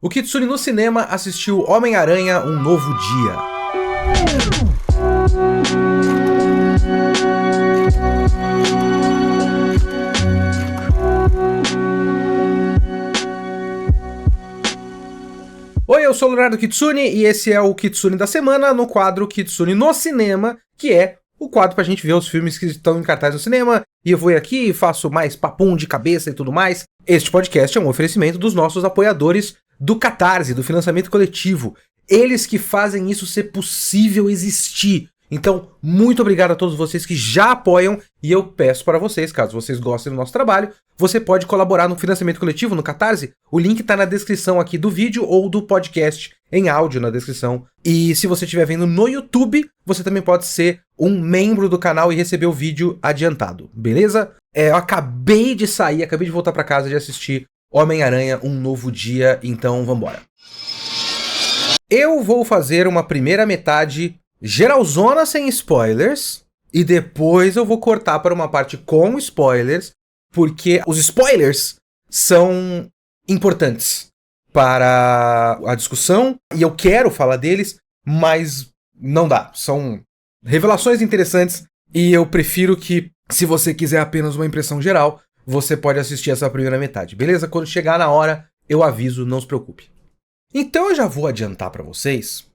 O Kitsune no cinema assistiu Homem-Aranha Um Novo Dia. Oi, eu sou o Leonardo Kitsune e esse é o Kitsune da semana no quadro Kitsune no Cinema, que é o quadro pra gente ver os filmes que estão em cartaz no cinema, e eu vou aqui e faço mais papum de cabeça e tudo mais. Este podcast é um oferecimento dos nossos apoiadores do Catarse, do financiamento coletivo. Eles que fazem isso ser possível existir. Então, muito obrigado a todos vocês que já apoiam, e eu peço para vocês, caso vocês gostem do nosso trabalho, você pode colaborar no financiamento coletivo no Catarse. O link tá na descrição aqui do vídeo ou do podcast em áudio na descrição. E se você estiver vendo no YouTube, você também pode ser um membro do canal e receber o vídeo adiantado, beleza? Eu acabei de voltar para casa de assistir Homem-Aranha Um Novo Dia, então vambora. Eu vou fazer uma primeira metade geralzona sem spoilers, e depois eu vou cortar para uma parte com spoilers, porque os spoilers são importantes para a discussão, e eu quero falar deles, mas não dá. São revelações interessantes, e eu prefiro que, se você quiser apenas uma impressão geral, você pode assistir essa primeira metade, beleza? Quando chegar na hora, eu aviso, não se preocupe. Então eu já vou adiantar para vocês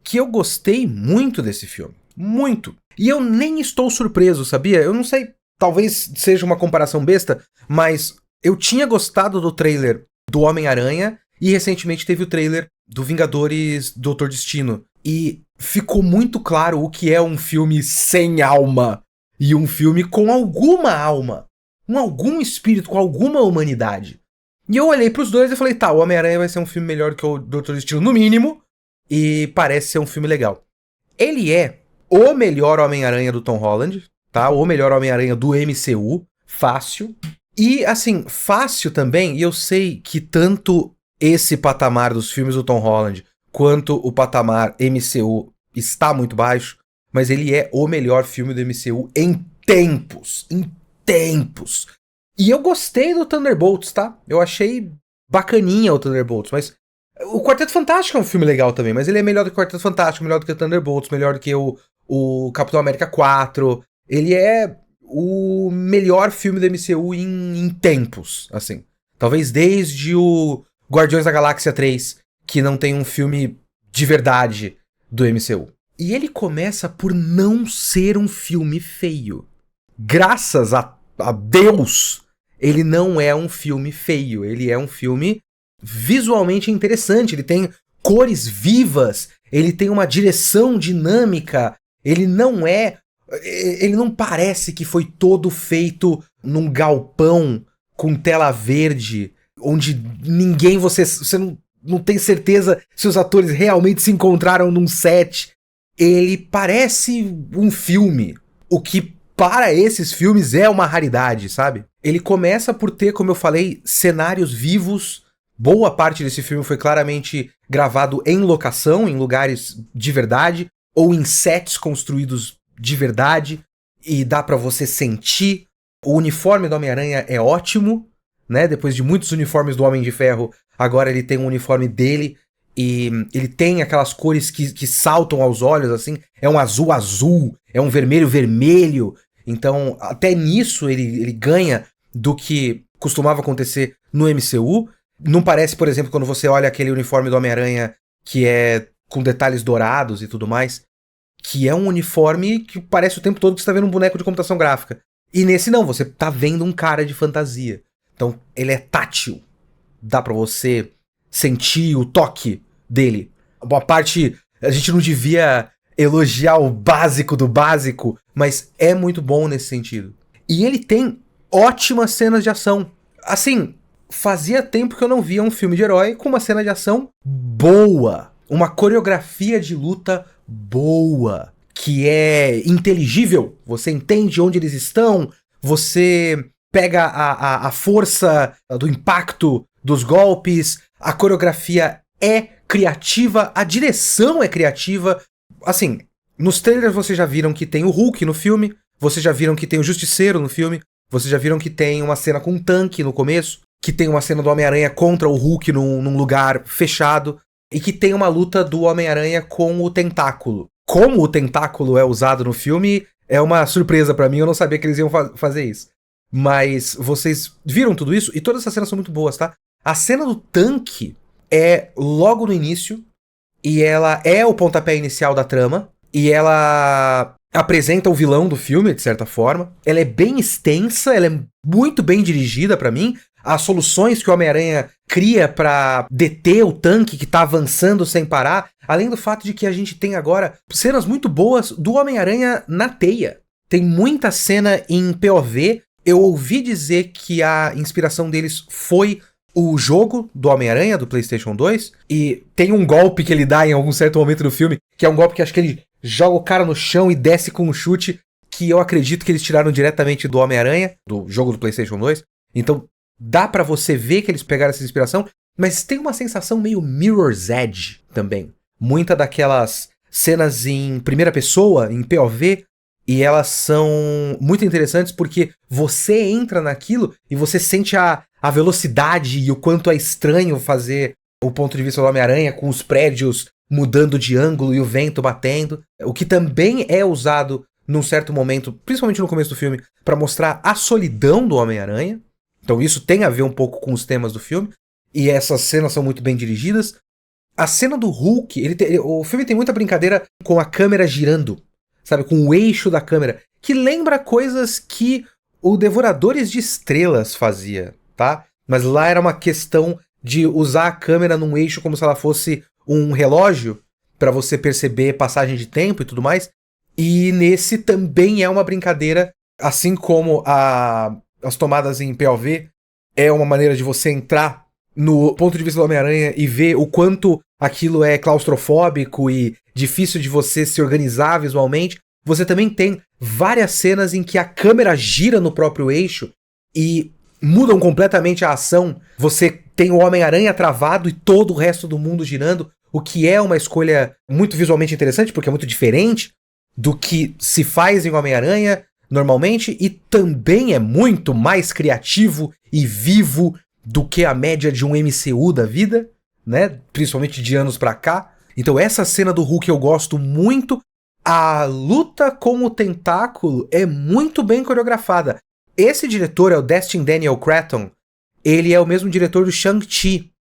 que eu gostei muito desse filme. Muito. E eu nem estou surpreso, sabia? Eu não sei, talvez seja uma comparação besta, mas eu tinha gostado do trailer do Homem-Aranha e recentemente teve o trailer do Vingadores Doutor Destino. E ficou muito claro o que é um filme sem alma e um filme com alguma alma, com algum espírito, com alguma humanidade. E eu olhei pros dois e falei, tá, o Homem-Aranha vai ser um filme melhor que o Doutor Destino no mínimo, e parece ser um filme legal. Ele é o melhor Homem-Aranha do Tom Holland, tá? O melhor Homem-Aranha do MCU, fácil. E, assim, fácil também, e eu sei que tanto esse patamar dos filmes do Tom Holland, quanto o patamar MCU está muito baixo, mas ele é o melhor filme do MCU em tempos. Em tempos. E eu gostei do Thunderbolts, tá? Eu achei bacaninha o Thunderbolts, mas o Quarteto Fantástico é um filme legal também, mas ele é melhor do que o Quarteto Fantástico, melhor do que o Thunderbolts, melhor do que o Capitão América 4. Ele é o melhor filme do MCU em tempos, assim. Talvez desde o Guardiões da Galáxia 3, que não tem um filme de verdade do MCU. E ele começa por não ser um filme feio. Graças a Deus, ele não é um filme feio. Ele é um filme visualmente interessante. Ele tem cores vivas, ele tem uma direção dinâmica. Ele não parece que foi todo feito num galpão com tela verde, onde você não tem certeza se os atores realmente se encontraram num set. Ele parece um filme, o que para esses filmes é uma raridade, sabe? Ele começa por ter, como eu falei, cenários vivos. Boa parte desse filme foi claramente gravado em locação, em lugares de verdade, ou em sets construídos de verdade, e dá pra você sentir. O uniforme do Homem-Aranha é ótimo, né? Depois de muitos uniformes do Homem de Ferro, agora ele tem um uniforme dele, e ele tem aquelas cores que saltam aos olhos, assim. É um azul, é um vermelho. Então, até nisso ele ganha do que costumava acontecer no MCU. Não parece, por exemplo, quando você olha aquele uniforme do Homem-Aranha que é com detalhes dourados e tudo mais, que é um uniforme que parece o tempo todo que você tá vendo um boneco de computação gráfica. E nesse não, você tá vendo um cara de fantasia. Então, ele é tátil. Dá pra você sentir o toque dele. Uma parte, a gente não devia elogiar o básico do básico, mas é muito bom nesse sentido. E ele tem ótimas cenas de ação. Assim, fazia tempo que eu não via um filme de herói com uma cena de ação boa. Uma coreografia de luta boa. Que é inteligível. Você entende onde eles estão. Você pega a força do impacto dos golpes. A coreografia é criativa. A direção é criativa. Assim, nos trailers vocês já viram que tem o Hulk no filme. Vocês já viram que tem o Justiceiro no filme. Vocês já viram que tem uma cena com um tanque no começo. que tem uma cena do Homem-Aranha contra o Hulk num lugar fechado, e que tem uma luta do Homem-Aranha com o Tentáculo. Como o Tentáculo é usado no filme, é uma surpresa pra mim, eu não sabia que eles iam fazer isso. Mas vocês viram tudo isso, e todas essas cenas são muito boas, tá? A cena do tanque é logo no início, e ela é o pontapé inicial da trama, e ela apresenta o vilão do filme, de certa forma. Ela é bem extensa, ela é muito bem dirigida pra mim. As soluções que o Homem-Aranha cria pra deter o tanque que tá avançando sem parar, além do fato de que a gente tem agora cenas muito boas do Homem-Aranha na teia. Tem muita cena em POV. Eu ouvi dizer que a inspiração deles foi o jogo do Homem-Aranha, do PlayStation 2, e tem um golpe que ele dá em algum certo momento do filme, que é um golpe que acho que ele joga o cara no chão e desce com um chute, que eu acredito que eles tiraram diretamente do Homem-Aranha, do jogo do PlayStation 2. Então, dá pra você ver que eles pegaram essa inspiração, mas tem uma sensação meio Mirror's Edge também. Muita daquelas cenas em primeira pessoa, em POV, e elas são muito interessantes porque você entra naquilo e você sente a velocidade e o quanto é estranho fazer o ponto de vista do Homem-Aranha com os prédios mudando de ângulo e o vento batendo. O que também é usado num certo momento, principalmente no começo do filme, pra mostrar a solidão do Homem-Aranha. Então isso tem a ver um pouco com os temas do filme. E essas cenas são muito bem dirigidas. A cena do Hulk, o filme tem muita brincadeira com a câmera girando, sabe? Com o eixo da câmera, que lembra coisas que o Devoradores de Estrelas fazia, tá? Mas lá era uma questão de usar a câmera num eixo como se ela fosse um relógio pra você perceber passagem de tempo e tudo mais. E nesse também é uma brincadeira, assim como as tomadas em POV é uma maneira de você entrar no ponto de vista do Homem-Aranha e ver o quanto aquilo é claustrofóbico e difícil de você se organizar visualmente. Você também tem várias cenas em que a câmera gira no próprio eixo e mudam completamente a ação. Você tem o Homem-Aranha travado e todo o resto do mundo girando, o que é uma escolha muito visualmente interessante, porque é muito diferente do que se faz em Homem-Aranha normalmente, e também é muito mais criativo e vivo do que a média de um MCU da vida, né? Principalmente de anos pra cá. Então essa cena do Hulk eu gosto muito. A luta com o Tentáculo é muito bem coreografada. Esse diretor é o Destin Daniel Cretton. Ele é o mesmo diretor do Shang-Chi,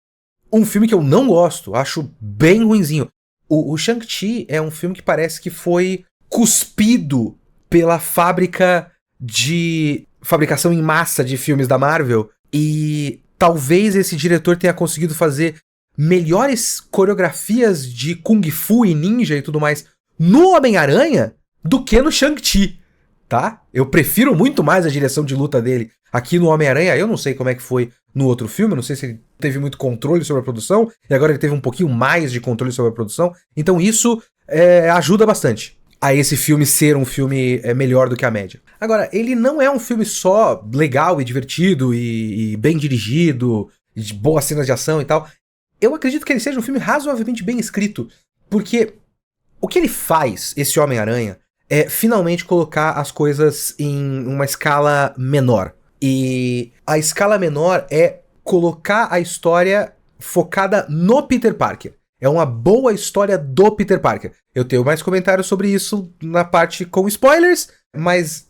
um filme que eu não gosto, acho bem ruinzinho. O Shang-Chi é um filme que parece que foi cuspido pela fábrica de fabricação em massa de filmes da Marvel, e talvez esse diretor tenha conseguido fazer melhores coreografias de Kung Fu e ninja e tudo mais no Homem-Aranha do que no Shang-Chi, tá? Eu prefiro muito mais a direção de luta dele aqui no Homem-Aranha. Eu não sei como é que foi no outro filme, eu não sei se ele teve muito controle sobre a produção, e agora ele teve um pouquinho mais de controle sobre a produção, então isso ajuda bastante a esse filme ser um filme melhor do que a média. Agora, ele não é um filme só legal e divertido e bem dirigido, e de boas cenas de ação e tal. Eu acredito que ele seja um filme razoavelmente bem escrito, porque o que ele faz, esse Homem-Aranha, é finalmente colocar as coisas em uma escala menor. E a escala menor é colocar a história focada no Peter Parker. É uma boa história do Peter Parker. Eu tenho mais comentários sobre isso na parte com spoilers, mas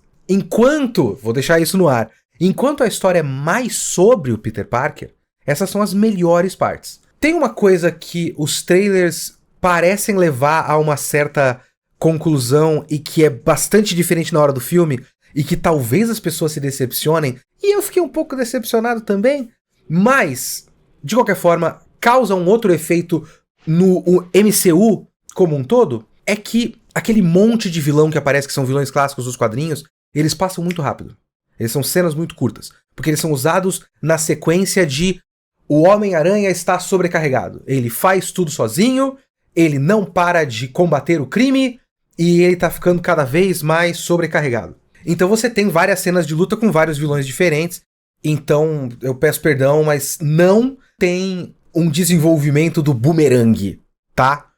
vou deixar isso no ar, enquanto a história é mais sobre o Peter Parker, essas são as melhores partes. Tem uma coisa que os trailers parecem levar a uma certa conclusão e que é bastante diferente na hora do filme, e que talvez as pessoas se decepcionem, e eu fiquei um pouco decepcionado também, mas, de qualquer forma, causa um outro efeito no MCU como um todo, é que aquele monte de vilão que aparece, que são vilões clássicos dos quadrinhos, eles passam muito rápido. Eles são cenas muito curtas, porque eles são usados na sequência de o Homem-Aranha está sobrecarregado. Ele faz tudo sozinho, ele não para de combater o crime, e ele tá ficando cada vez mais sobrecarregado. Então você tem várias cenas de luta com vários vilões diferentes. Então, eu peço perdão, mas não tem um desenvolvimento do Boomerang, tá?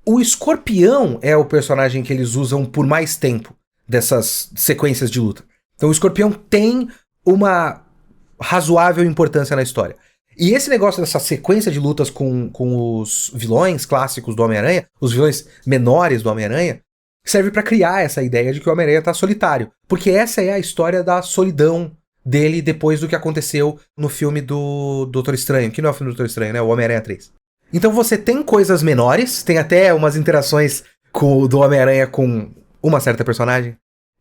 O Escorpião é o personagem que eles usam por mais tempo dessas sequências de luta. Então o Escorpião tem uma razoável importância na história. E esse negócio dessa sequência de lutas com os vilões clássicos do Homem-Aranha, os vilões menores do Homem-Aranha, serve pra criar essa ideia de que o Homem-Aranha tá solitário. Porque essa é a história da solidão dele depois do que aconteceu no filme do Doutor Estranho. Que não é o filme do Doutor Estranho, né? O Homem-Aranha 3. Então você tem coisas menores, tem até umas interações do Homem-Aranha com uma certa personagem.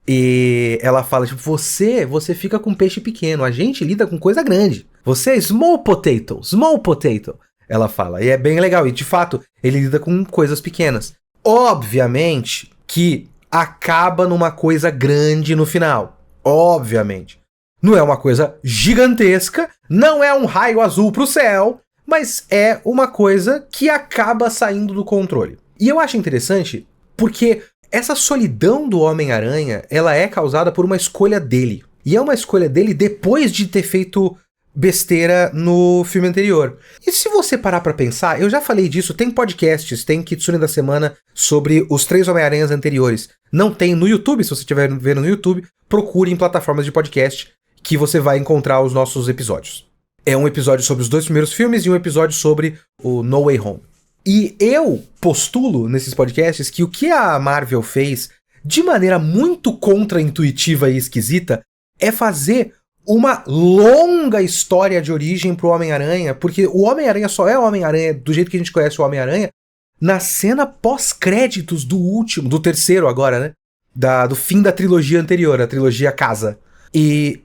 E ela fala, tipo, você fica com peixe pequeno, a gente lida com coisa grande. Você é small potato, ela fala. E é bem legal, e de fato, ele lida com coisas pequenas. Obviamente que acaba numa coisa grande no final. Obviamente. Não é uma coisa gigantesca, não é um raio azul pro céu, mas é uma coisa que acaba saindo do controle. E eu acho interessante porque essa solidão do Homem-Aranha, ela é causada por uma escolha dele. E é uma escolha dele depois de ter feito besteira no filme anterior. E se você parar pra pensar, eu já falei disso, tem podcasts, tem Kitsune da Semana sobre os 3 Homem-Aranhas anteriores. Não tem no YouTube, se você estiver vendo no YouTube, procure em plataformas de podcast que você vai encontrar os nossos episódios. É um episódio sobre os 2 primeiros filmes e um episódio sobre o No Way Home. E eu postulo nesses podcasts que o que a Marvel fez de maneira muito contra-intuitiva e esquisita é fazer uma longa história de origem pro Homem-Aranha, porque o Homem-Aranha só é o Homem-Aranha do jeito que a gente conhece o Homem-Aranha na cena pós-créditos do terceiro agora, né? Do fim da trilogia anterior, a trilogia Casa. E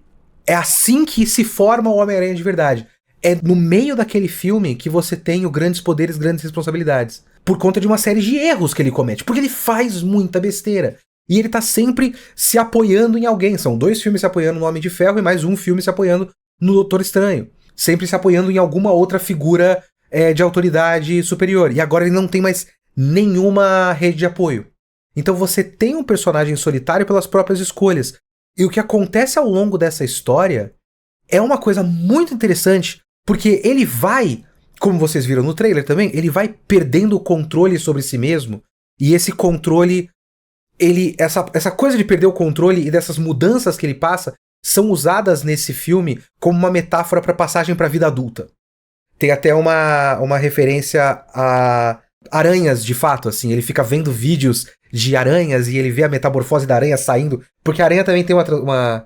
é assim que se forma o Homem-Aranha de verdade. É no meio daquele filme que você tem o grandes poderes, grandes responsabilidades. Por conta de uma série de erros que ele comete. Porque ele faz muita besteira. E ele tá sempre se apoiando em alguém. São 2 filmes se apoiando no Homem de Ferro e mais um filme se apoiando no Doutor Estranho. Sempre se apoiando em alguma outra figura de autoridade superior. E agora ele não tem mais nenhuma rede de apoio. Então você tem um personagem solitário pelas próprias escolhas. E o que acontece ao longo dessa história é uma coisa muito interessante. Porque ele vai, como vocês viram no trailer também, ele vai perdendo o controle sobre si mesmo. E esse controle, essa coisa de perder o controle e dessas mudanças que ele passa, são usadas nesse filme como uma metáfora para passagem para a vida adulta. Tem até uma referência a aranhas, de fato, assim. Ele fica vendo vídeos de aranhas e ele vê a metamorfose da aranha saindo. Porque a aranha também tem uma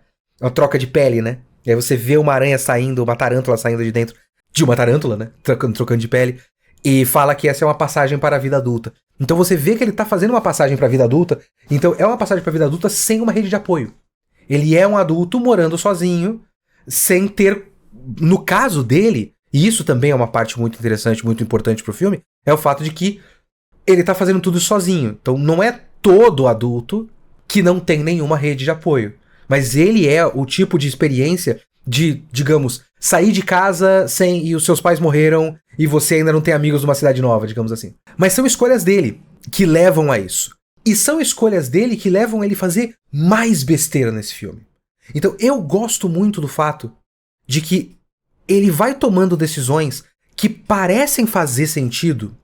troca de pele, né? E aí você vê uma aranha saindo, uma tarântula saindo de dentro de uma tarântula, né? Trocando de pele. E fala que essa é uma passagem para a vida adulta. Então você vê que ele tá fazendo uma passagem para a vida adulta. Então é uma passagem para a vida adulta sem uma rede de apoio. Ele é um adulto morando sozinho, sem ter... No caso dele, e isso também é uma parte muito interessante, muito importante pro filme, é o fato de que ele tá fazendo tudo sozinho. Então não é todo adulto que não tem nenhuma rede de apoio. Mas ele é o tipo de experiência de, digamos, sair de casa e os seus pais morreram e você ainda não tem amigos numa cidade nova, digamos assim. Mas são escolhas dele que levam a isso. E são escolhas dele que levam ele a fazer mais besteira nesse filme. Então eu gosto muito do fato de que ele vai tomando decisões que parecem fazer sentido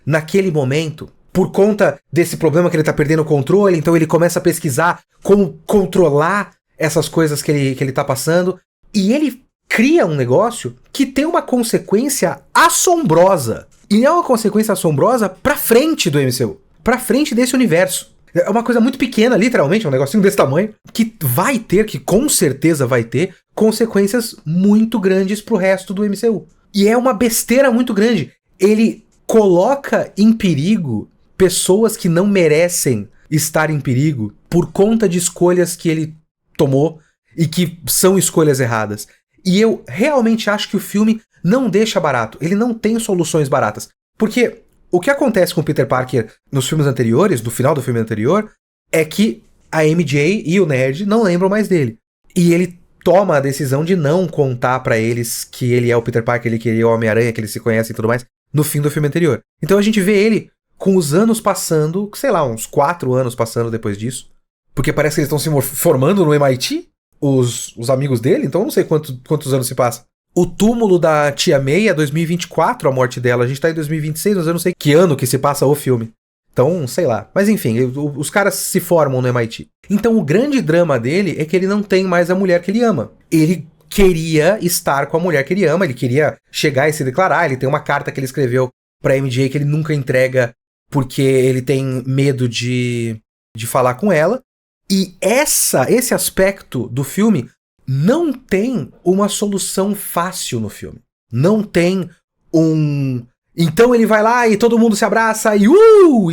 naquele momento, por conta desse problema que ele tá perdendo o controle, então ele começa a pesquisar como controlar essas coisas que ele tá passando, e ele cria um negócio que tem uma consequência assombrosa. E é uma consequência assombrosa pra frente do MCU, pra frente desse universo. É uma coisa muito pequena, literalmente, um negocinho desse tamanho, que com certeza vai ter, consequências muito grandes pro resto do MCU. E é uma besteira muito grande. Ele coloca em perigo pessoas que não merecem estar em perigo por conta de escolhas que ele tomou e que são escolhas erradas. E eu realmente acho que o filme não deixa barato. Ele não tem soluções baratas. Porque o que acontece com o Peter Parker nos filmes anteriores, no final do filme anterior, é que a MJ e o Nerd não lembram mais dele. E ele toma a decisão de não contar pra eles que ele é o Peter Parker, que ele é o Homem-Aranha, que eles se conhecem e tudo mais, no fim do filme anterior. Então a gente vê ele com os anos passando, sei lá, uns 4 anos passando depois disso. Porque parece que eles estão se formando no MIT, os amigos dele, então eu não sei quantos anos se passa. O túmulo da Tia May é 2024, a morte dela. A gente tá em 2026, mas eu não sei que ano que se passa o filme. Então, sei lá. Mas enfim, os caras se formam no MIT. Então o grande drama dele é que ele não tem mais a mulher que ele ama. Ele queria estar com a mulher que ele ama, ele queria chegar e se declarar, ele tem uma carta que ele escreveu pra MJ que ele nunca entrega porque ele tem medo de falar com ela. E esse aspecto do filme não tem uma solução fácil no filme. Não tem um... Então ele vai lá e todo mundo se abraça e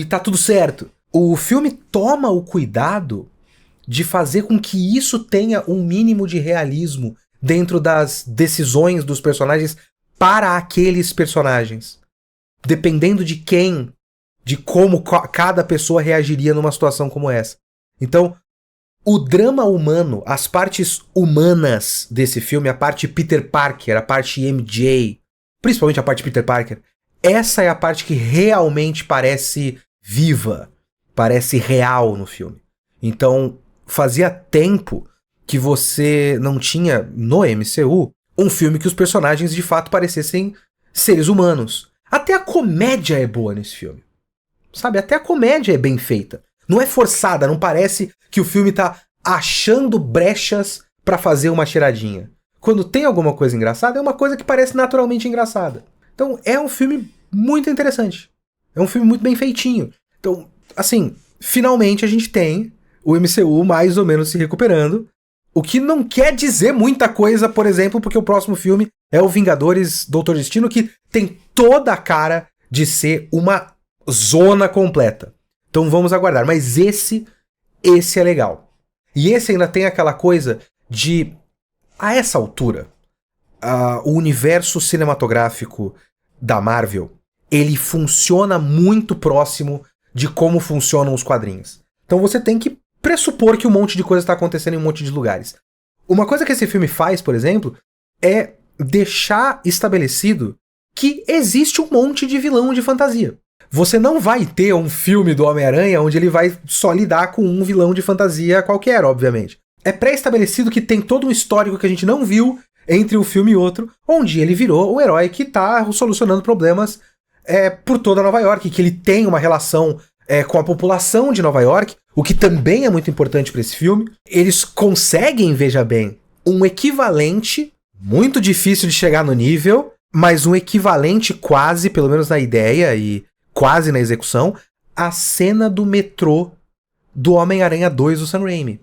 tá tudo certo. O filme toma o cuidado de fazer com que isso tenha um mínimo de realismo dentro das decisões dos personagens para aqueles personagens. Dependendo de quem, de como cada pessoa reagiria numa situação como essa. Então, o drama humano, as partes humanas desse filme, a parte Peter Parker, a parte MJ, principalmente a parte Peter Parker, essa é a parte que realmente parece viva, parece real no filme. Então, fazia tempo que você não tinha, no MCU, um filme que os personagens de fato parecessem seres humanos. Até a comédia é boa nesse filme. Sabe, até a comédia é bem feita. Não é forçada, não parece que o filme tá achando brechas pra fazer uma cheiradinha. Quando tem alguma coisa engraçada, é uma coisa que parece naturalmente engraçada. Então, é um filme muito interessante. É um filme muito bem feitinho. Então, assim, finalmente a gente tem o MCU mais ou menos se recuperando. O que não quer dizer muita coisa, por exemplo, porque o próximo filme é o Vingadores Doutor Destino, que tem toda a cara de ser uma zona completa. Então vamos aguardar. Mas esse é legal. E esse ainda tem aquela coisa de, a essa altura, o universo cinematográfico da Marvel, ele funciona muito próximo de como funcionam os quadrinhos. Então você tem que pressupor que um monte de coisa está acontecendo em um monte de lugares. Uma coisa que esse filme faz, por exemplo, é deixar estabelecido que existe um monte de vilão de fantasia. Você não vai ter um filme do Homem-Aranha onde ele vai só lidar com um vilão de fantasia qualquer, obviamente. É pré-estabelecido que tem todo um histórico que a gente não viu entre um filme e outro, onde ele virou o herói que tá solucionando problemas por toda Nova York, que ele tem uma relação com a população de Nova York, o que também é muito importante para esse filme. Eles conseguem, veja bem, um equivalente, muito difícil de chegar no nível, mas um equivalente quase, pelo menos na ideia e quase na execução, a cena do metrô do Homem-Aranha 2 do Sam Raimi.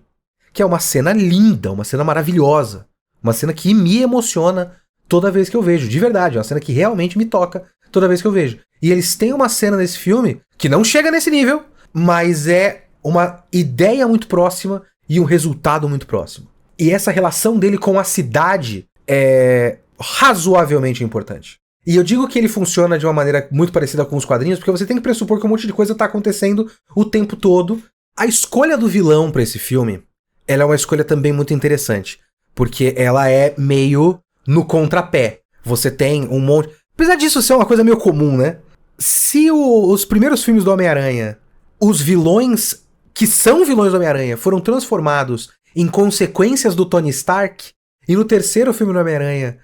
Que é uma cena linda, uma cena maravilhosa, uma cena que me emociona toda vez que eu vejo, de verdade, é uma cena que realmente me toca toda vez que eu vejo. E eles têm uma cena nesse filme que não chega nesse nível, mas é uma ideia muito próxima e um resultado muito próximo. E essa relação dele com a cidade é razoavelmente importante. E eu digo que ele funciona de uma maneira muito parecida com os quadrinhos, porque você tem que pressupor que um monte de coisa tá acontecendo o tempo todo. A escolha do vilão pra esse filme, ela é uma escolha também muito interessante, porque ela é meio no contrapé. Você tem um monte... Apesar disso ser uma coisa meio comum, né? Se os primeiros filmes do Homem-Aranha, os vilões que são vilões do Homem-Aranha foram transformados em consequências do Tony Stark, e no terceiro filme do Homem-Aranha,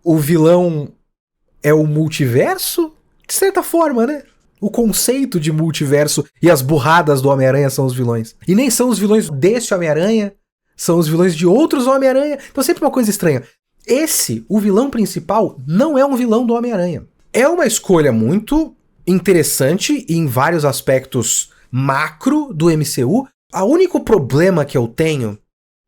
o vilão é o multiverso? De certa forma, né? O conceito de multiverso e as burradas do Homem-Aranha são os vilões. E nem são os vilões desse Homem-Aranha, são os vilões de outros Homem-Aranha. Então é sempre uma coisa estranha. O vilão principal, não é um vilão do Homem-Aranha. É uma escolha muito interessante em vários aspectos macro do MCU. O único problema que eu tenho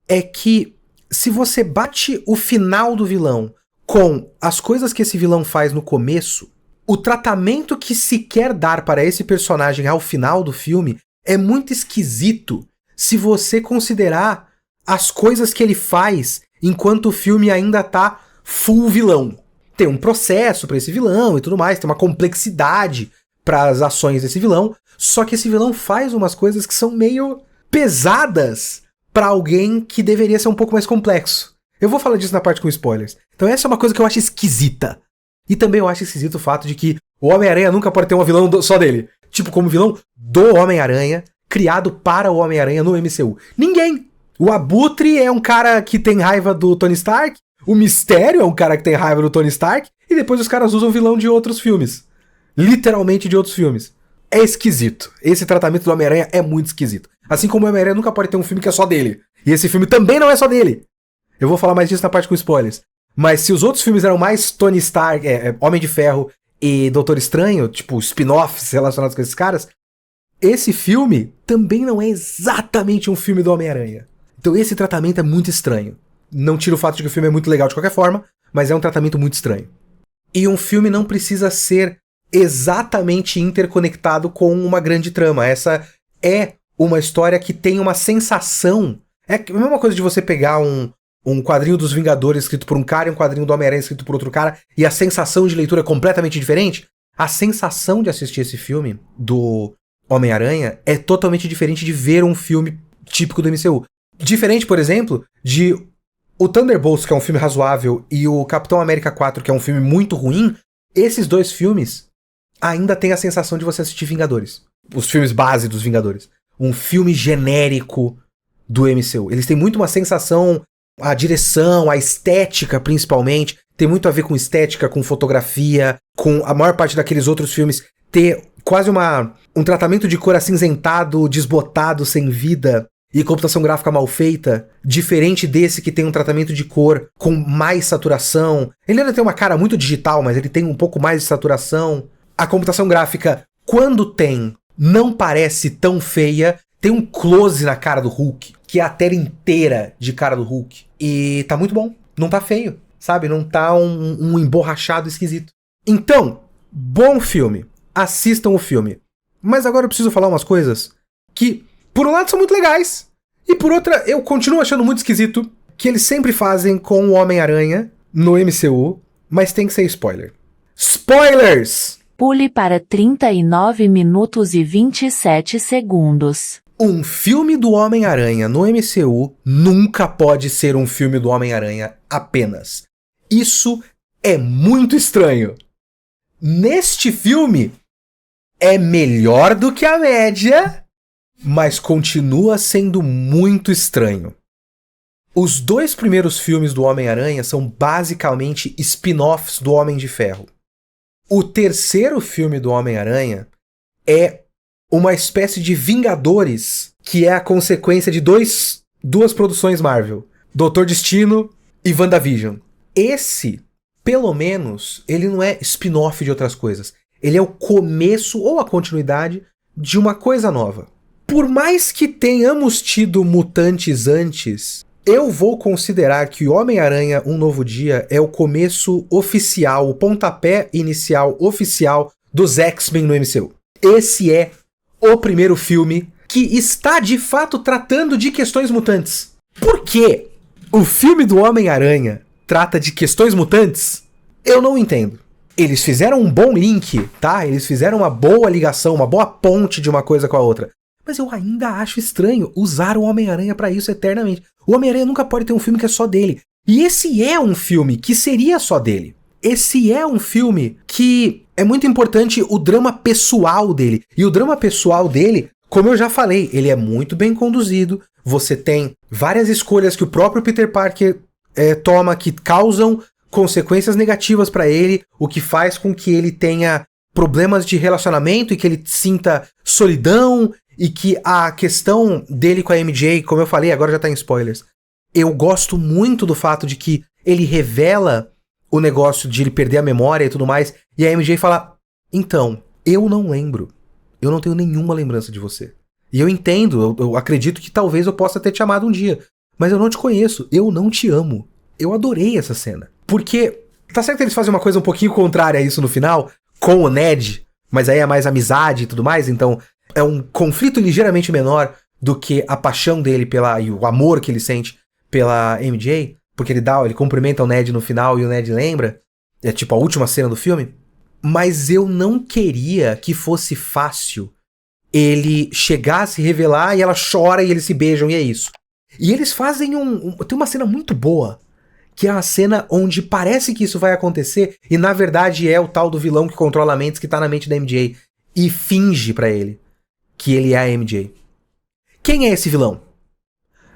é que se você bate o final do vilão com as coisas que esse vilão faz no começo, o tratamento que se quer dar para esse personagem ao final do filme é muito esquisito se você considerar as coisas que ele faz enquanto o filme ainda tá full vilão. Tem um processo para esse vilão e tudo mais, tem uma complexidade para as ações desse vilão, só que esse vilão faz umas coisas que são meio pesadas para alguém que deveria ser um pouco mais complexo. Eu vou falar disso na parte com spoilers. Então essa é uma coisa que eu acho esquisita. E também eu acho esquisito o fato de que o Homem-Aranha nunca pode ter um vilão só dele. Tipo, como vilão do Homem-Aranha, criado para o Homem-Aranha no MCU. Ninguém! O Abutre é um cara que tem raiva do Tony Stark, o Mistério é um cara que tem raiva do Tony Stark, e depois os caras usam vilão de outros filmes. Literalmente de outros filmes. É esquisito. Esse tratamento do Homem-Aranha é muito esquisito. Assim como o Homem-Aranha nunca pode ter um filme que é só dele. E esse filme também não é só dele. Eu vou falar mais disso na parte com spoilers. Mas se os outros filmes eram mais Tony Stark, Homem de Ferro e Doutor Estranho, tipo spin-offs relacionados com esses caras, esse filme também não é exatamente um filme do Homem-Aranha. Então esse tratamento é muito estranho. Não tira o fato de que o filme é muito legal de qualquer forma, mas é um tratamento muito estranho. E um filme não precisa ser exatamente interconectado com uma grande trama. Essa é uma história que tem uma sensação... É a mesma coisa de você pegar um quadrinho dos Vingadores escrito por um cara e um quadrinho do Homem-Aranha escrito por outro cara, e a sensação de leitura é completamente diferente. A sensação de assistir esse filme do Homem-Aranha é totalmente diferente de ver um filme típico do MCU. Diferente, por exemplo, de o Thunderbolts, que é um filme razoável, e o Capitão América 4, que é um filme muito ruim. Esses dois filmes ainda têm a sensação de você assistir Vingadores. Os filmes base dos Vingadores. Um filme genérico do MCU. Eles têm muito uma sensação, a direção, a estética principalmente, tem muito a ver com estética, com fotografia, com a maior parte daqueles outros filmes ter quase um tratamento de cor acinzentado, desbotado, sem vida, e computação gráfica mal feita, diferente desse que tem um tratamento de cor com mais saturação. Ele ainda tem uma cara muito digital, mas ele tem um pouco mais de saturação. A computação gráfica, quando tem, não parece tão feia. Tem um close na cara do Hulk, que é a tela inteira de cara do Hulk. E tá muito bom. Não tá feio, sabe? Não tá um emborrachado esquisito. Então, bom filme. Assistam o filme. Mas agora eu preciso falar umas coisas que, por um lado, são muito legais. E por outra, eu continuo achando muito esquisito que eles sempre fazem com o Homem-Aranha no MCU, mas tem que ser spoiler. Spoilers! Pule para 39 minutos e 27 segundos. Um filme do Homem-Aranha no MCU nunca pode ser um filme do Homem-Aranha apenas. Isso é muito estranho. Neste filme, é melhor do que a média, mas continua sendo muito estranho. Os dois primeiros filmes do Homem-Aranha são basicamente spin-offs do Homem de Ferro. O terceiro filme do Homem-Aranha é uma espécie de Vingadores, que é a consequência de duas produções Marvel, Doutor Destino e WandaVision. Esse, pelo menos, ele não é spin-off de outras coisas. Ele é o começo ou a continuidade de uma coisa nova. Por mais que tenhamos tido mutantes antes, eu vou considerar que o Homem-Aranha Um Novo Dia é o começo oficial, o pontapé inicial oficial dos X-Men no MCU. Esse é o primeiro filme que está de fato tratando de questões mutantes. Por quê? O filme do Homem-Aranha trata de questões mutantes? Eu não entendo. Eles fizeram um bom link, tá? Eles fizeram uma boa ligação, uma boa ponte de uma coisa com a outra. Mas eu ainda acho estranho usar o Homem-Aranha pra isso eternamente. O Homem-Aranha nunca pode ter um filme que é só dele. E esse é um filme que seria só dele. Esse é um filme que é muito importante o drama pessoal dele. E o drama pessoal dele, como eu já falei, ele é muito bem conduzido. Você tem várias escolhas que o próprio Peter Parker toma que causam consequências negativas pra ele, o que faz com que ele tenha problemas de relacionamento e que ele sinta solidão. E que a questão dele com a MJ, como eu falei, agora já tá em spoilers, eu gosto muito do fato de que ele revela o negócio de ele perder a memória e tudo mais, e a MJ fala, então, eu não lembro, eu não tenho nenhuma lembrança de você. E eu entendo, eu acredito que talvez eu possa ter te amado um dia, mas eu não te conheço, eu não te amo. Eu adorei essa cena. Porque, tá certo que eles fazem uma coisa um pouquinho contrária a isso no final, com o Ned, mas aí é mais amizade e tudo mais, então é um conflito ligeiramente menor do que a paixão dele e o amor que ele sente pela MJ, porque ele cumprimenta o Ned no final e o Ned lembra, é tipo a última cena do filme. Mas eu não queria que fosse fácil ele chegar a se revelar e ela chora e eles se beijam e é isso. E eles fazem tem uma cena muito boa, que é a cena onde parece que isso vai acontecer e na verdade é o tal do vilão que controla a mente que tá na mente da MJ e finge pra ele que ele é a MJ. Quem é esse vilão?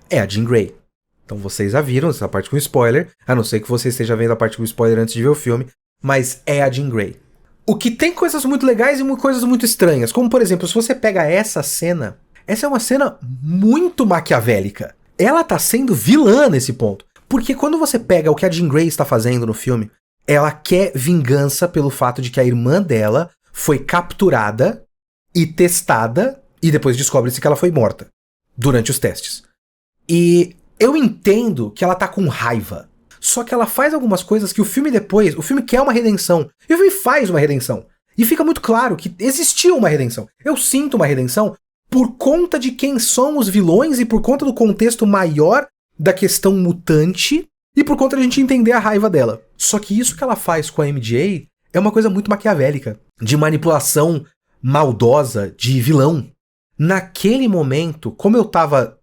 É a Jean Grey. Então vocês já viram essa parte com spoiler, a não ser que você esteja vendo a parte com spoiler antes de ver o filme, mas é a Jean Grey. O que tem coisas muito legais e coisas muito estranhas, como por exemplo, se você pega essa é uma cena muito maquiavélica. Ela tá sendo vilã nesse ponto. Porque quando você pega o que a Jean Grey está fazendo no filme, ela quer vingança pelo fato de que a irmã dela foi capturada e testada, e depois descobre-se que ela foi morta durante os testes. E eu entendo que ela tá com raiva. Só que ela faz algumas coisas que o filme quer uma redenção. E o filme faz uma redenção. E fica muito claro que existiu uma redenção. Eu sinto uma redenção por conta de quem são os vilões e por conta do contexto maior da questão mutante e por conta de a gente entender a raiva dela. Só que isso que ela faz com a MJ é uma coisa muito maquiavélica, de manipulação maldosa, de vilão. Naquele momento, como eu tava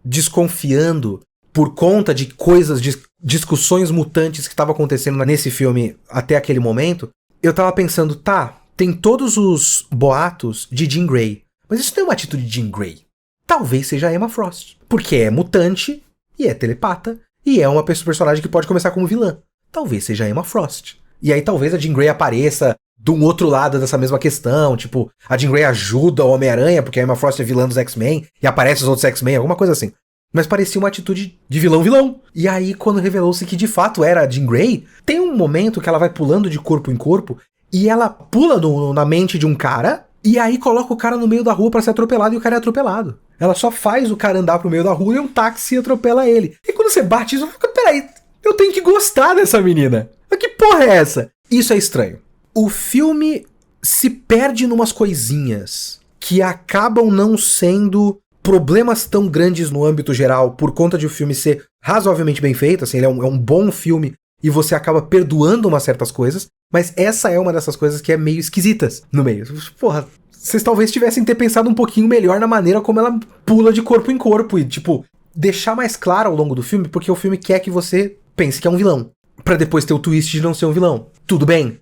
desconfiando por conta de coisas, de discussões mutantes que estavam acontecendo nesse filme até aquele momento, eu tava pensando, tá, tem todos os boatos de Jean Grey, mas isso tem uma atitude de Jean Grey. Talvez seja a Emma Frost, porque é mutante e é telepata e é uma personagem que pode começar como vilã. Talvez seja a Emma Frost. E aí talvez a Jean Grey apareça de um outro lado dessa mesma questão, tipo, a Jean Grey ajuda o Homem-Aranha porque a Emma Frost é vilã dos X-Men e aparece os outros X-Men, alguma coisa assim. Mas parecia uma atitude de vilão. E aí, quando revelou-se que de fato era a Jean Grey, tem um momento que ela vai pulando de corpo em corpo e ela pula na mente de um cara e aí coloca o cara no meio da rua pra ser atropelado e o cara é atropelado. Ela só faz o cara andar pro meio da rua e um táxi atropela ele. E quando você bate isso, fica, peraí, eu tenho que gostar dessa menina. Mas que porra é essa? Isso é estranho. O filme se perde numas coisinhas que acabam não sendo problemas tão grandes no âmbito geral por conta de o filme ser razoavelmente bem feito, assim, ele é um bom filme e você acaba perdoando umas certas coisas, mas essa é uma dessas coisas que é meio esquisitas no meio. Porra, vocês talvez tivessem ter pensado um pouquinho melhor na maneira como ela pula de corpo em corpo e, tipo, deixar mais claro ao longo do filme, porque o filme quer que você pense que é um vilão, pra depois ter o twist de não ser um vilão. Tudo bem,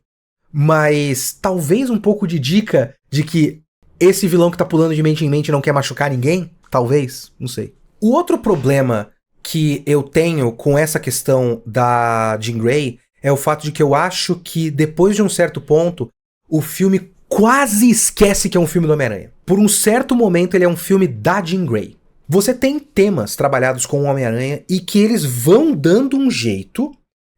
mas talvez um pouco de dica de que esse vilão que tá pulando de mente em mente não quer machucar ninguém? Talvez, não sei. O outro problema que eu tenho com essa questão da Jean Grey é o fato de que eu acho que depois de um certo ponto, o filme quase esquece que é um filme do Homem-Aranha. Por um certo momento ele é um filme da Jean Grey. Você tem temas trabalhados com o Homem-Aranha e que eles vão dando um jeito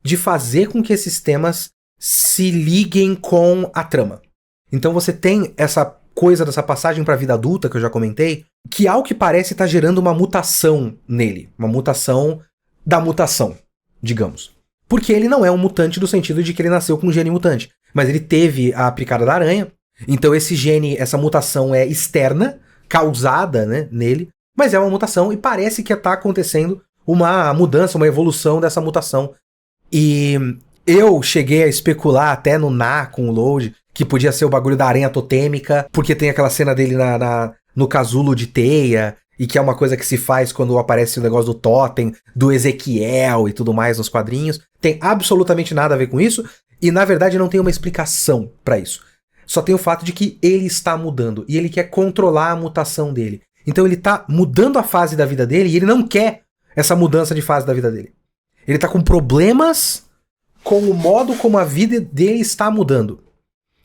de fazer com que esses temas se liguem com a trama. Então você tem essa coisa dessa passagem pra vida adulta que eu já comentei, que ao que parece tá gerando uma mutação nele. Uma mutação da mutação, digamos. Porque ele não é um mutante no sentido de que ele nasceu com um gene mutante. Mas ele teve a picada da aranha. Então esse gene, essa mutação é externa, causada, né, nele. Mas é uma mutação e parece que tá acontecendo uma mudança, uma evolução dessa mutação. E eu cheguei a especular até com o Load que podia ser o bagulho da aranha totêmica, porque tem aquela cena dele no casulo de teia, e que é uma coisa que se faz quando aparece o negócio do totem, do Ezequiel e tudo mais nos quadrinhos. Tem absolutamente nada a ver com isso, e na verdade não tem uma explicação pra isso. Só tem o fato de que ele está mudando, e ele quer controlar a mutação dele. Então ele tá mudando a fase da vida dele, e ele não quer essa mudança de fase da vida dele. Ele tá com problemas com o modo como a vida dele está mudando.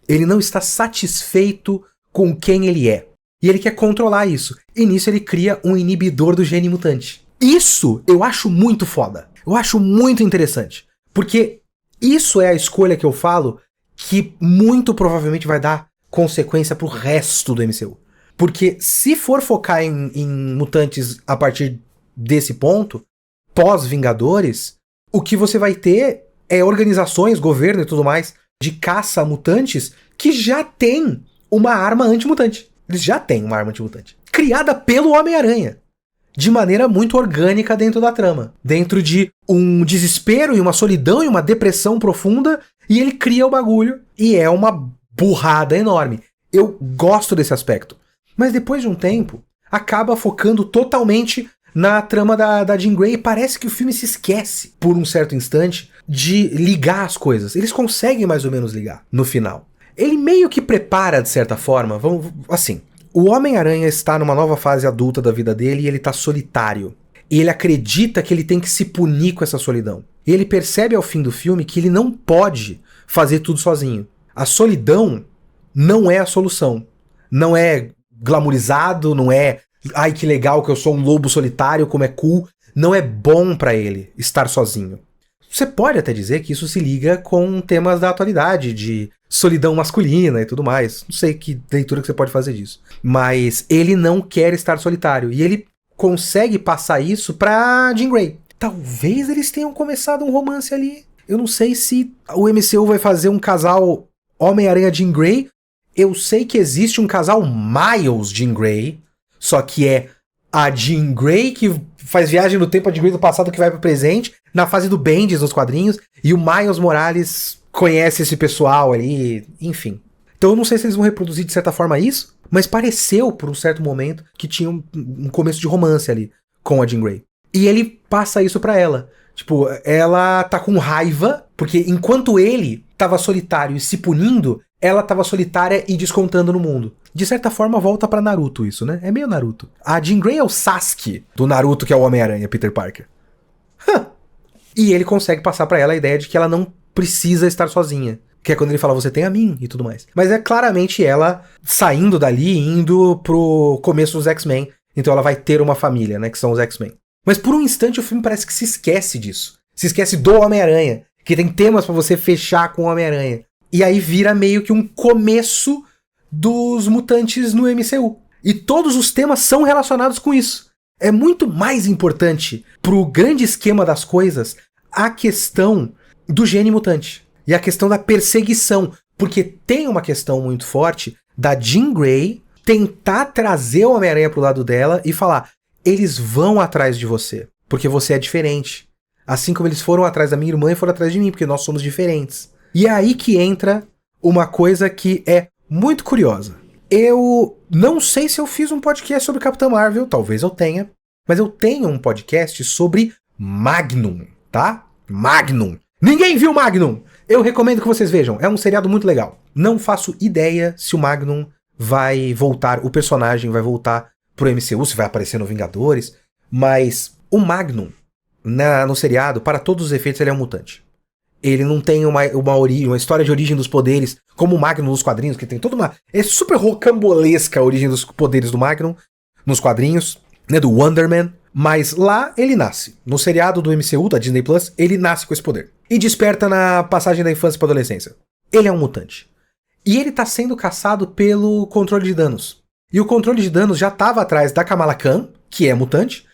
Ele não está satisfeito com quem ele é. E ele quer controlar isso. E nisso ele cria um inibidor do gene mutante. Isso eu acho muito foda. Eu acho muito interessante. Porque isso é a escolha que eu falo que muito provavelmente vai dar consequência pro resto do MCU. Porque se for focar em mutantes a partir desse ponto, pós-Vingadores, o que você vai ter é organizações, governo e tudo mais, de caça a mutantes que já tem uma arma antimutante. Eles já têm uma arma antimutante. Criada pelo Homem-Aranha. De maneira muito orgânica dentro da trama. Dentro de um desespero e uma solidão e uma depressão profunda. E ele cria o bagulho. E é uma burrada enorme. Eu gosto desse aspecto. Mas depois de um tempo, acaba focando totalmente na trama da Jean Grey. E parece que o filme se esquece, por um certo instante, de ligar as coisas. Eles conseguem mais ou menos ligar no final. Ele meio que prepara, de certa forma, assim, o Homem-Aranha está numa nova fase adulta da vida dele e ele está solitário. E ele acredita que ele tem que se punir com essa solidão. E ele percebe ao fim do filme que ele não pode fazer tudo sozinho. A solidão não é a solução. Não é glamourizado, não é ai que legal que eu sou um lobo solitário, como é cool. não é bom pra ele estar sozinho. Você pode até dizer que isso se liga com temas da atualidade, de solidão masculina e tudo mais. Não sei que leitura que você pode fazer disso. Mas ele não quer estar solitário. E ele consegue passar isso pra Jean Grey. Talvez eles tenham começado um romance ali. Eu não sei se o MCU vai fazer um casal Homem-Aranha Jean Grey. Eu sei que existe um casal Miles Jean Grey. Só que é a Jean Grey que faz viagem no tempo, a Jean Grey do passado que vai pro presente, na fase do Bendis nos quadrinhos, e o Miles Morales conhece esse pessoal ali, enfim. Então eu não sei se eles vão reproduzir de certa forma isso, mas pareceu por um certo momento que tinha um começo de romance ali com a Jean Grey. E ele passa isso pra ela. Tipo, ela tá com raiva, porque enquanto ele tava solitário e se punindo, ela tava solitária e descontando no mundo. De certa forma, volta pra Naruto isso, né? É meio Naruto. A Jean Grey é o Sasuke do Naruto, que é o Homem-Aranha, Peter Parker. E ele consegue passar pra ela a ideia de que ela não precisa estar sozinha. Que é quando ele fala, você tem a mim e tudo mais. Mas é claramente ela saindo dali e indo pro começo dos X-Men. Então ela vai ter uma família, né? Que são os X-Men. Mas por um instante o filme parece que se esquece disso. Se esquece do Homem-Aranha. Que tem temas pra você fechar com o Homem-Aranha. E aí vira meio que um começo dos mutantes no MCU. E todos os temas são relacionados com isso. É muito mais importante pro grande esquema das coisas a questão do gene mutante. E a questão da perseguição. Porque tem uma questão muito forte da Jean Grey tentar trazer o Homem-Aranha pro lado dela e falar, eles vão atrás de você, porque você é diferente. Assim como eles foram atrás da minha irmã e foram atrás de mim, porque nós somos diferentes. E é aí que entra uma coisa que é muito curiosa. Eu não sei se eu fiz um podcast sobre Capitã Marvel, talvez eu tenha, mas eu tenho um podcast sobre Magnum, tá? Magnum. Ninguém viu Magnum! Eu recomendo que vocês vejam, é um seriado muito legal. Não faço ideia se o Magnum vai voltar, o personagem vai voltar pro MCU, se vai aparecer no Vingadores, mas o Magnum, no seriado, para todos os efeitos, ele é um mutante. Ele não tem uma origem, uma história de origem dos poderes, como o Magnum nos quadrinhos, que tem toda uma... É super rocambolesca a origem dos poderes do Magnum nos quadrinhos, né, do Wonder Man. Mas lá ele nasce. No seriado do MCU, da Disney Plus, ele nasce com esse poder. E desperta na passagem da infância para adolescência. Ele é um mutante. E ele tá sendo caçado pelo Controle de Danos. E o Controle de Danos já estava atrás da Kamala Khan, que é mutante,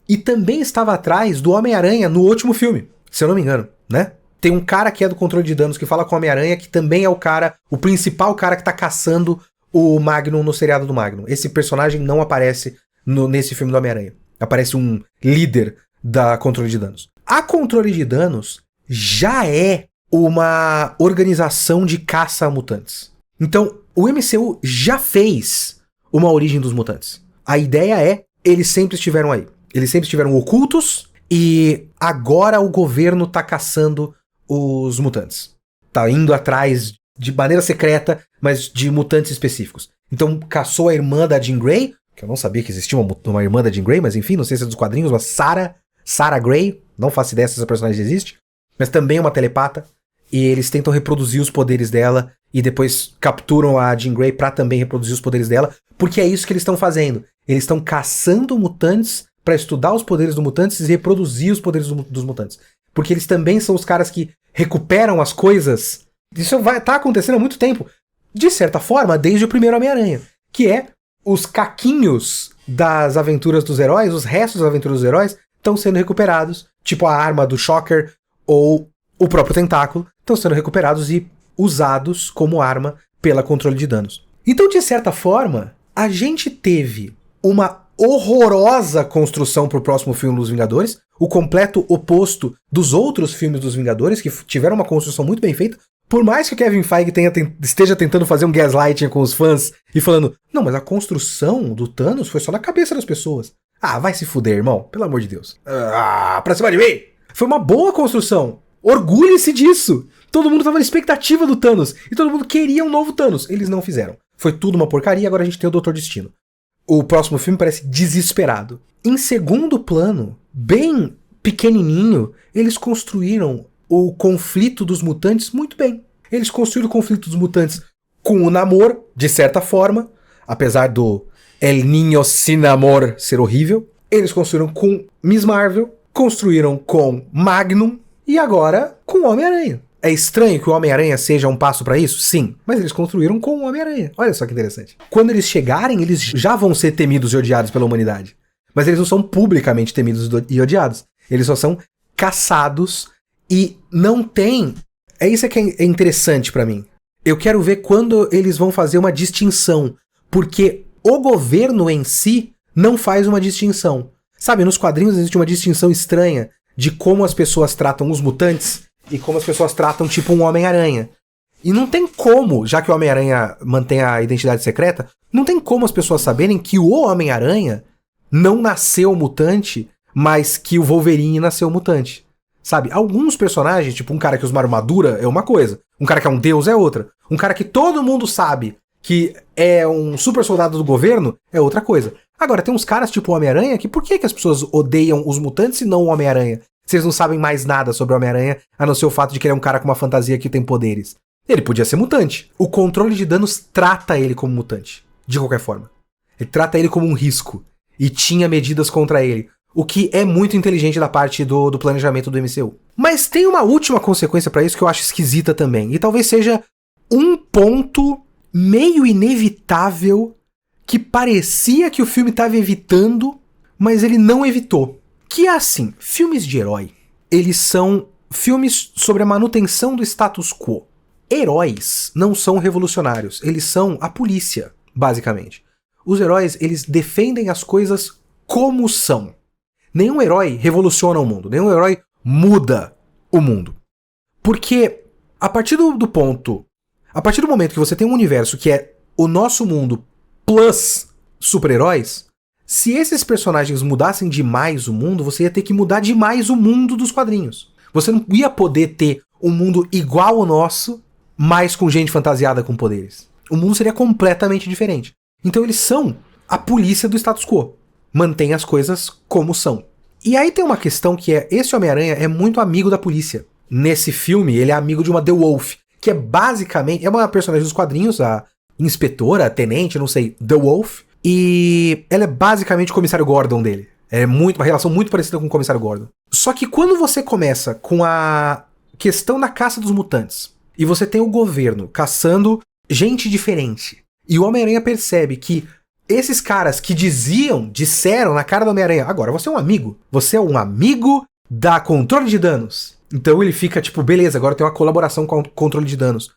e também estava atrás do Homem-Aranha no último filme, se eu não me engano, né? Tem um cara que é do Controle de Danos que fala com o Homem-Aranha, que também é o principal cara que tá caçando o Magnum no seriado do Magnum. Esse personagem não aparece nesse filme do Homem-Aranha. Aparece um líder da Controle de Danos. A Controle de Danos já é uma organização de caça a mutantes. Então, o MCU já fez uma origem dos mutantes. A ideia é, eles sempre estiveram aí. Eles sempre estiveram ocultos e agora o governo tá caçando os mutantes. Tá indo atrás de maneira secreta, mas de mutantes específicos. Então caçou a irmã da Jean Grey, que eu não sabia que existia uma irmã da Jean Grey, mas enfim, não sei se é dos quadrinhos, uma Sarah Grey, não faço ideia se essa personagem existe, mas também é uma telepata, e eles tentam reproduzir os poderes dela, e depois capturam a Jean Grey pra também reproduzir os poderes dela, porque é isso que eles estão fazendo. Eles estão caçando mutantes pra estudar os poderes dos mutantes e reproduzir os poderes dos mutantes. Porque eles também são os caras que recuperam as coisas. Isso tá acontecendo há muito tempo. De certa forma, desde o primeiro Homem-Aranha. Que é os caquinhos das aventuras dos heróis, os restos das aventuras dos heróis, estão sendo recuperados. Tipo a arma do Shocker ou o próprio tentáculo. Estão sendo recuperados e usados como arma pela Controle de Danos. Então, de certa forma, a gente teve uma horrorosa construção pro próximo filme dos Vingadores, o completo oposto dos outros filmes dos Vingadores, que tiveram uma construção muito bem feita, por mais que o Kevin Feige esteja tentando fazer um gaslighting com os fãs e falando, não, mas a construção do Thanos foi só na cabeça das pessoas. Ah, vai se fuder, irmão, pelo amor de Deus. Ah, pra cima de mim! Foi uma boa construção. Orgulhe-se disso. Todo mundo tava na expectativa do Thanos, e todo mundo queria um novo Thanos. Eles não fizeram. Foi tudo uma porcaria, agora a gente tem o Doutor Destino. O próximo filme parece desesperado. Em segundo plano, bem pequenininho, eles construíram o conflito dos mutantes muito bem. Eles construíram o conflito dos mutantes com o Namor, de certa forma, apesar do El Niño Sin Amor ser horrível. Eles construíram com Miss Marvel, construíram com Magnum e agora com Homem-Aranha. É estranho que o Homem-Aranha seja um passo pra isso? Sim, mas eles construíram com o Homem-Aranha. Olha só que interessante. Quando eles chegarem, eles já vão ser temidos e odiados pela humanidade. Mas eles não são publicamente temidos e odiados. Eles só são caçados e não tem... É isso que é interessante pra mim. Eu quero ver quando eles vão fazer uma distinção. Porque o governo em si não faz uma distinção. Sabe, nos quadrinhos existe uma distinção estranha de como as pessoas tratam os mutantes e como as pessoas tratam, tipo, um Homem-Aranha. E não tem como, já que o Homem-Aranha mantém a identidade secreta, não tem como as pessoas saberem que o Homem-Aranha não nasceu mutante, mas que o Wolverine nasceu mutante. Sabe, alguns personagens, tipo um cara que usa uma armadura é uma coisa, um cara que é um deus é outra, um cara que todo mundo sabe que é um super soldado do governo é outra coisa. Agora, tem uns caras tipo o Homem-Aranha que por que as pessoas odeiam os mutantes e não o Homem-Aranha? Vocês não sabem mais nada sobre o Homem-Aranha, a não ser o fato de que ele é um cara com uma fantasia que tem poderes. Ele podia ser mutante. O controle de danos trata ele como mutante, de qualquer forma. Ele trata ele como um risco e tinha medidas contra ele. O que é muito inteligente da parte do planejamento do MCU. Mas tem uma última consequência pra isso que eu acho esquisita também. E talvez seja um ponto meio inevitável que parecia que o filme estava evitando, mas ele não evitou. Que é assim, filmes de herói, eles são filmes sobre a manutenção do status quo. Heróis não são revolucionários, eles são a polícia, basicamente. Os heróis, eles defendem as coisas como são. Nenhum herói revoluciona o mundo, nenhum herói muda o mundo. Porque a partir do momento que você tem um universo que é o nosso mundo plus super-heróis, se esses personagens mudassem demais o mundo, você ia ter que mudar demais o mundo dos quadrinhos. Você não ia poder ter um mundo igual ao nosso, mas com gente fantasiada com poderes. O mundo seria completamente diferente. Então eles são a polícia do status quo. Mantém as coisas como são. E aí tem uma questão que é, esse Homem-Aranha é muito amigo da polícia. Nesse filme, ele é amigo de uma The Wolf, que é basicamente, é uma personagem dos quadrinhos, a inspetora, a tenente, não sei, The Wolf, e ela é basicamente o comissário Gordon dele. É uma relação muito parecida com o comissário Gordon. Só que quando você começa com a questão da caça dos mutantes, e você tem o governo caçando gente diferente, e o Homem-Aranha percebe que esses caras que disseram na cara do Homem-Aranha, agora você é um amigo. Você é um amigo da controle de danos. Então ele fica tipo, beleza, agora tem uma colaboração com o controle de danos.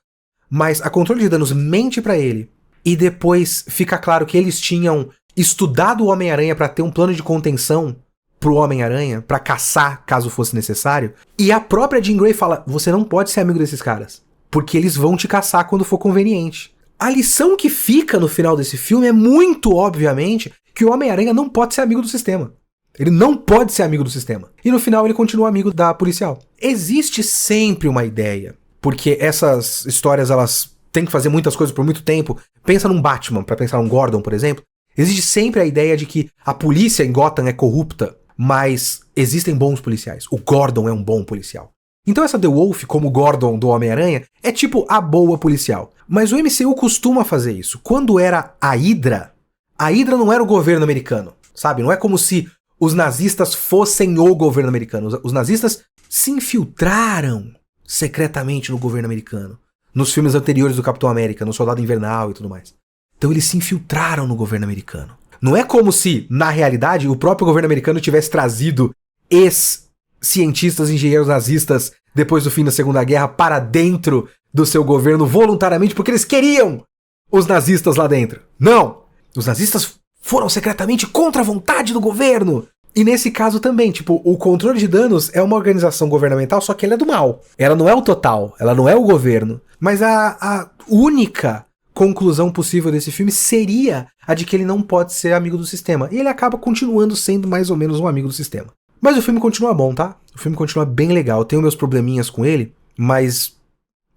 Mas a controle de danos mente pra ele. E depois fica claro que eles tinham estudado o Homem-Aranha pra ter um plano de contenção pro Homem-Aranha, pra caçar caso fosse necessário. E a própria Jean Grey fala, você não pode ser amigo desses caras. Porque eles vão te caçar quando for conveniente. A lição que fica no final desse filme é muito, obviamente, que o Homem-Aranha não pode ser amigo do sistema. Ele não pode ser amigo do sistema. E no final ele continua amigo da policial. Existe sempre uma ideia, porque essas histórias elas têm que fazer muitas coisas por muito tempo. Pensa num Batman, pra pensar num Gordon, por exemplo. Existe sempre a ideia de que a polícia em Gotham é corrupta, mas existem bons policiais. O Gordon é um bom policial. Então essa The Wolf, como o Gordon do Homem-Aranha, é tipo a boa policial. Mas o MCU costuma fazer isso. Quando era a Hydra não era o governo americano, sabe? Não é como se os nazistas fossem o governo americano. Os nazistas se infiltraram secretamente no governo americano. Nos filmes anteriores do Capitão América, no Soldado Invernal e tudo mais. Então eles se infiltraram no governo americano. Não é como se, na realidade, o próprio governo americano tivesse trazido cientistas e engenheiros nazistas depois do fim da Segunda Guerra para dentro do seu governo voluntariamente porque eles queriam os nazistas lá dentro. Não! Os nazistas foram secretamente contra a vontade do governo. E nesse caso também, tipo, o controle de danos é uma organização governamental, só que ela é do mal. Ela não é o total, ela não é o governo. Mas a única conclusão possível desse filme seria a de que ele não pode ser amigo do sistema. E ele acaba continuando sendo mais ou menos um amigo do sistema. Mas o filme continua bom, tá? O filme continua bem legal. Eu tenho meus probleminhas com ele, mas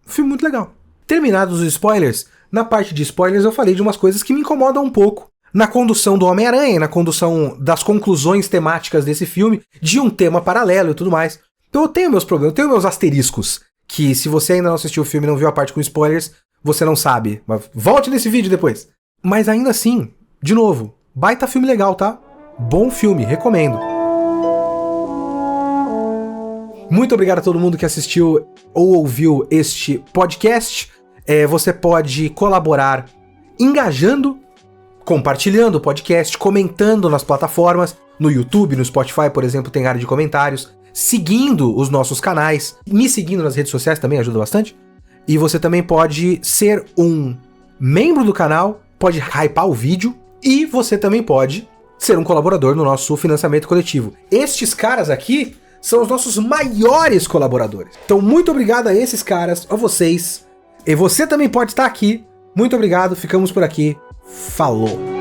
o filme é muito legal. Terminados os spoilers, na parte de spoilers eu falei de umas coisas que me incomodam um pouco. Na condução do Homem-Aranha, na condução das conclusões temáticas desse filme, de um tema paralelo e tudo mais. Então eu tenho meus problemas, eu tenho meus asteriscos, que se você ainda não assistiu o filme e não viu a parte com spoilers, você não sabe. Mas volte nesse vídeo depois. Mas ainda assim, de novo, baita filme legal, tá? Bom filme, recomendo. Muito obrigado a todo mundo que assistiu ou ouviu este podcast. Você pode colaborar engajando, compartilhando o podcast, comentando nas plataformas, no YouTube, no Spotify, por exemplo, tem área de comentários, seguindo os nossos canais, me seguindo nas redes sociais também ajuda bastante. E você também pode ser um membro do canal, pode hypar o vídeo e você também pode ser um colaborador no nosso financiamento coletivo. Estes caras aqui são os nossos maiores colaboradores. Então, muito obrigado a esses caras, a vocês. E você também pode estar aqui. Muito obrigado, ficamos por aqui. Falou!